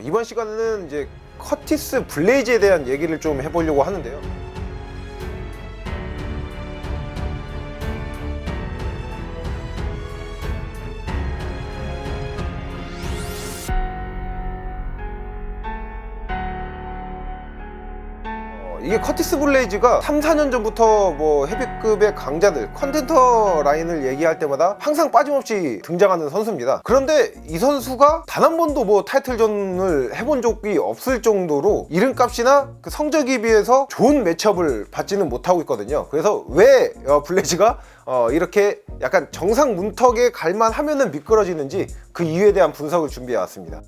이번 시간에는 이제 커티스 블레이즈에 대한 얘기를 좀 해보려고 하는데요. 이게 커티스 블레이즈가 3, 4년 전부터 뭐 헤비급의 강자들, 컨텐터 라인을 얘기할 때마다 항상 빠짐없이 등장하는 선수입니다. 그런데 이 선수가 단 한 번도 뭐 타이틀전을 해본 적이 없을 정도로 이름값이나 그 성적에 비해서 좋은 매치업을 받지는 못하고 있거든요. 그래서 왜 블레이즈가 이렇게 약간 정상 문턱에 갈만 하면은 미끄러지는지 그 이유에 대한 분석을 준비해 왔습니다.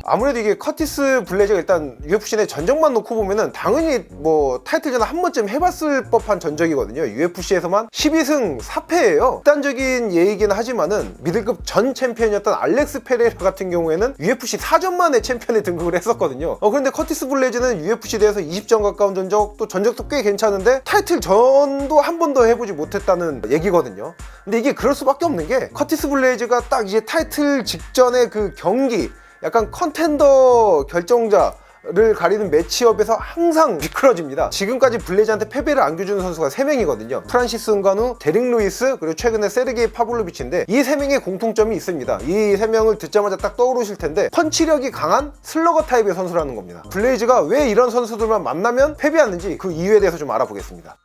아무래도 이게 커티스 블레이즈가 일단 UFC 내 전적만 놓고 보면은 당연히 뭐 타이틀전 한 번쯤 해봤을 법한 전적이거든요. UFC에서만 12승 4패예요. 극단적인 예이긴 하지만은 미들급 전 챔피언이었던 알렉스 페레이라 같은 경우에는 UFC 4전 만에 챔피언에 등극을 했었거든요. 그런데 커티스 블레이즈는 UFC 대에서 20전 가까운 전적, 또 전적도 꽤 괜찮은데 타이틀전도 한 번도 해보지 못했다는 얘기거든요. 근데 이게 그럴 수밖에 없는 게 커티스 블레이즈가 딱 이제 타이틀 직전의 그 경기, 약간 컨텐더 결정자를 가리는 매치업에서 항상 미끄러집니다. 지금까지 블레이즈한테 패배를 안겨주는 선수가 3명이거든요. 프란시스 은가누, 데릭 루이스, 그리고 최근에 세르게이 파블로비치인데 이 3명의 공통점이 있습니다. 이 3명을 듣자마자 딱 떠오르실 텐데 펀치력이 강한 슬러거 타입의 선수라는 겁니다. 블레이즈가 왜 이런 선수들만 만나면 패배하는지 그 이유에 대해서 좀 알아보겠습니다.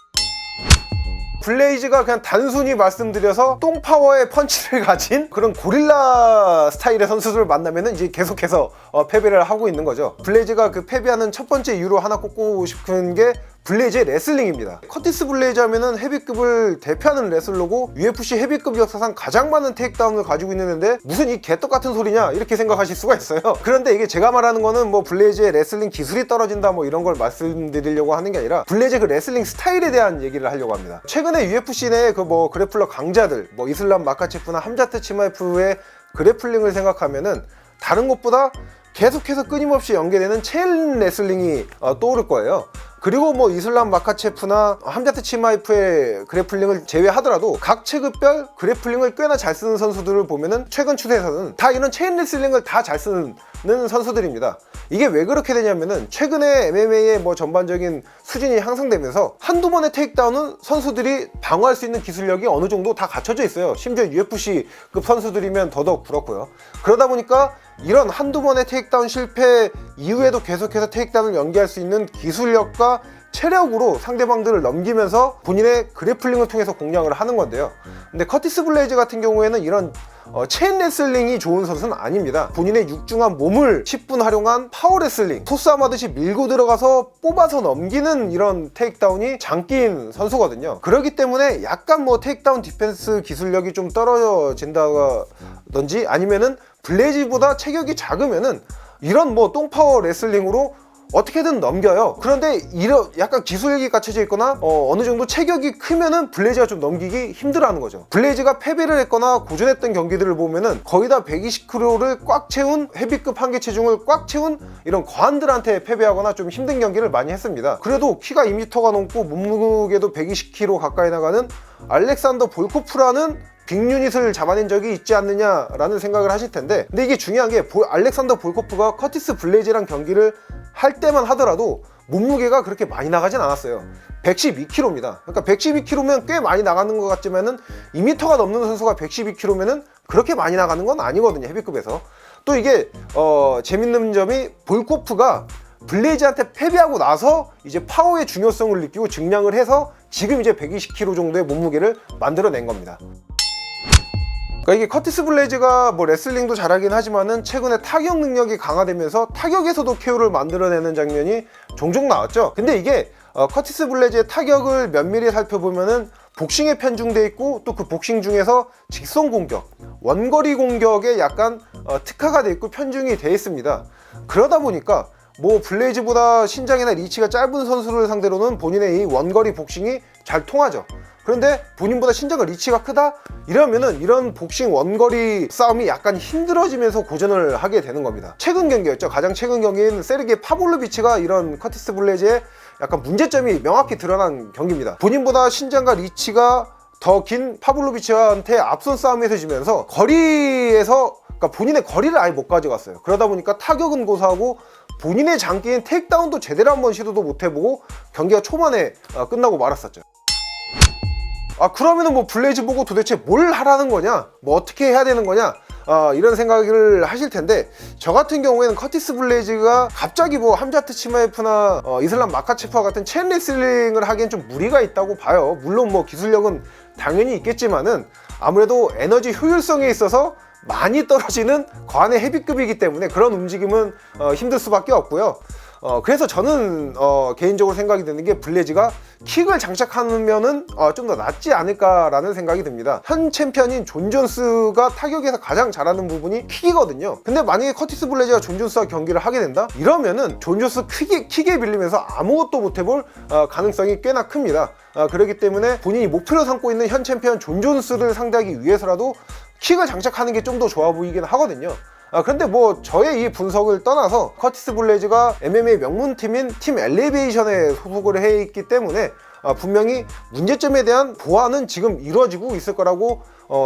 블레이즈가 그냥 단순히 말씀드려서 똥파워의 펀치를 가진 그런 고릴라 스타일의 선수들을 만나면은 이제 계속해서 패배를 하고 있는 거죠. 블레이즈가 그 패배하는 첫 번째 이유로 하나 꼽고 싶은 게 블레이즈의 레슬링입니다. 커티스 블레이즈 하면은 헤비급을 대표하는 레슬러고 UFC 헤비급 역사상 가장 많은 테이크다운을 가지고 있는데 무슨 이 개떡 같은 소리냐 이렇게 생각하실 수가 있어요. 그런데 이게 제가 말하는 거는 뭐 블레이즈의 레슬링 기술이 떨어진다 뭐 이런 걸 말씀드리려고 하는 게 아니라 블레이즈의 그 레슬링 스타일에 대한 얘기를 하려고 합니다. 최근에 UFC 내 그 뭐 그래플러 강자들, 뭐 이슬람 마카체프나 함자트 치마에프의 그래플링을 생각하면은 다른 것보다 계속해서 끊임없이 연계되는 체인 레슬링이 떠오를 거예요. 그리고 뭐 이슬람 마카체프나 함자트 치마이프의 그래플링을 제외하더라도 각 체급별 그래플링을 꽤나 잘 쓰는 선수들을 보면은 최근 추세에서는 다 이런 체인 레슬링을 다 잘 쓰는 선수들입니다. 이게 왜 그렇게 되냐면은 최근에 MMA의 뭐 전반적인 수준이 향상되면서 한두 번의 테이크다운은 선수들이 방어할 수 있는 기술력이 어느 정도 다 갖춰져 있어요. 심지어 UFC급 선수들이면 더더욱 그렇고요. 그러다 보니까 이런 한두 번의 테이크다운 실패 이후에도 계속해서 테이크다운을 연계할 수 있는 기술력과 체력으로 상대방들을 넘기면서 본인의 그래플링을 통해서 공략을 하는 건데요. 근데 커티스 블레이즈 같은 경우에는 이런 체인 레슬링이 좋은 선수는 아닙니다. 본인의 육중한 몸을 10분 활용한 파워 레슬링, 토스함 하듯이 밀고 들어가서 뽑아서 넘기는 이런 테이크다운이 장기인 선수거든요. 그렇기 때문에 약간 뭐 테이크다운 디펜스 기술력이 좀 떨어진다든지 아니면은 블레이즈보다 체격이 작으면은 이런 뭐 똥파워 레슬링으로 어떻게든 넘겨요. 그런데 이런 약간 기술력이 갖춰져 있거나 어느 정도 체격이 크면은 블레이즈가 좀 넘기기 힘들어하는 거죠. 블레이즈가 패배를 했거나 고전했던 경기들을 보면은 거의 다 120kg를 꽉 채운 헤비급 한계 체중을 꽉 채운 이런 과한들한테 패배하거나 좀 힘든 경기를 많이 했습니다. 그래도 키가 2m가 넘고 몸무게도 120kg 가까이 나가는 알렉산더 볼코프라는 빅유닛을 잡아낸 적이 있지 않느냐라는 생각을 하실 텐데, 근데 이게 중요한 게 알렉산더 볼코프가 커티스 블레이즈랑 경기를 할 때만 하더라도 몸무게가 그렇게 많이 나가진 않았어요. 112kg입니다. 그러니까 112kg면 꽤 많이 나가는 것 같지만은 2m가 넘는 선수가 112kg면은 그렇게 많이 나가는 건 아니거든요, 헤비급에서. 또 이게 재밌는 점이 볼코프가 블레이즈한테 패배하고 나서 이제 파워의 중요성을 느끼고 증량을 해서 지금 이제 120kg 정도의 몸무게를 만들어낸 겁니다. 그러니까 이게 커티스 블레이즈가 뭐 레슬링도 잘하긴 하지만은 최근에 타격 능력이 강화되면서 타격에서도 KO를 만들어내는 장면이 종종 나왔죠. 근데 이게 커티스 블레이즈의 타격을 면밀히 살펴보면은 복싱에 편중돼 있고 또 그 복싱 중에서 직선 공격, 원거리 공격에 약간 특화가 돼 있고 편중이 돼 있습니다. 그러다 보니까 뭐 블레이즈보다 신장이나 리치가 짧은 선수를 상대로는 본인의 이 원거리 복싱이 잘 통하죠. 그런데 본인보다 신장과 리치가 크다? 이러면은 이런 복싱 원거리 싸움이 약간 힘들어지면서 고전을 하게 되는 겁니다. 최근 경기였죠. 가장 최근 경기인 세르게이 파블로비치가 이런 커티스 블레이즈의 약간 문제점이 명확히 드러난 경기입니다. 본인보다 신장과 리치가 더 긴 파블로비치한테 앞선 싸움에서 지면서 거리에서 그러니까 본인의 거리를 아예 못 가져갔어요. 그러다 보니까 타격은 고사하고 본인의 장기인 테이크다운도 제대로 한번 시도도 못 해보고 경기가 초반에 끝나고 말았었죠. 그러면은 뭐 블레이즈 보고 도대체 뭘 하라는 거냐, 뭐 어떻게 해야 되는 거냐, 이런 생각을 하실 텐데, 저 같은 경우에는 커티스 블레이즈가 갑자기 뭐 함자트 치마에프나 이슬람 마카체프와 같은 체인 레슬링을 하기엔 좀 무리가 있다고 봐요. 물론 뭐 기술력은 당연히 있겠지만은 아무래도 에너지 효율성에 있어서 많이 떨어지는 과한의 헤비급이기 때문에 그런 움직임은 힘들 수밖에 없고요. 그래서 저는 개인적으로 생각이 드는 게 블레이즈가 킥을 장착하면은 좀 더 낫지 않을까라는 생각이 듭니다. 현 챔피언인 존 존스가 타격에서 가장 잘하는 부분이 킥이거든요. 근데 만약에 커티스 블레이즈가 존 존스와 경기를 하게 된다? 이러면은 존 존스 킥에 밀리면서 아무것도 못 해볼 가능성이 꽤나 큽니다. 그렇기 때문에 본인이 목표로 삼고 있는 현 챔피언 존 존스를 상대하기 위해서라도 킥을 장착하는 게 좀 더 좋아 보이긴 하거든요. 근데 뭐 저의 이 분석을 떠나서 커티스 블레이즈가 MMA 명문팀인 팀 엘리베이션에 소속을 해 있기 때문에 분명히 문제점에 대한 보완은 지금 이루어지고 있을 거라고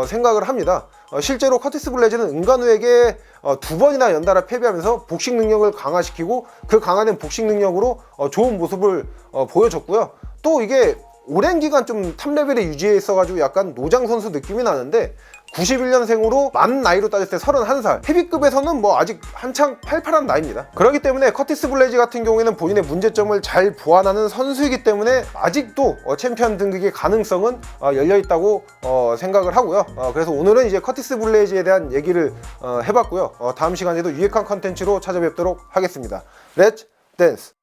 생각을 합니다. 실제로 커티스 블레이즈는 은간우에게 2번이나 연달아 패배하면서 복싱 능력을 강화시키고 그 강화된 복싱 능력으로 좋은 모습을 보여줬고요. 또 이게 오랜 기간 좀 탑 레벨에 유지해 있어가지고 약간 노장 선수 느낌이 나는데, 91년생으로 만 나이로 따졌을 때 31살, 헤비급에서는 뭐 아직 한창 팔팔한 나이입니다. 그렇기 때문에 커티스 블레이즈 같은 경우에는 본인의 문제점을 잘 보완하는 선수이기 때문에 아직도 챔피언 등극의 가능성은 열려있다고 생각을 하고요. 그래서 오늘은 이제 커티스 블레이즈에 대한 얘기를 해봤고요. 다음 시간에도 유익한 컨텐츠로 찾아뵙도록 하겠습니다. 렛츠 댄스!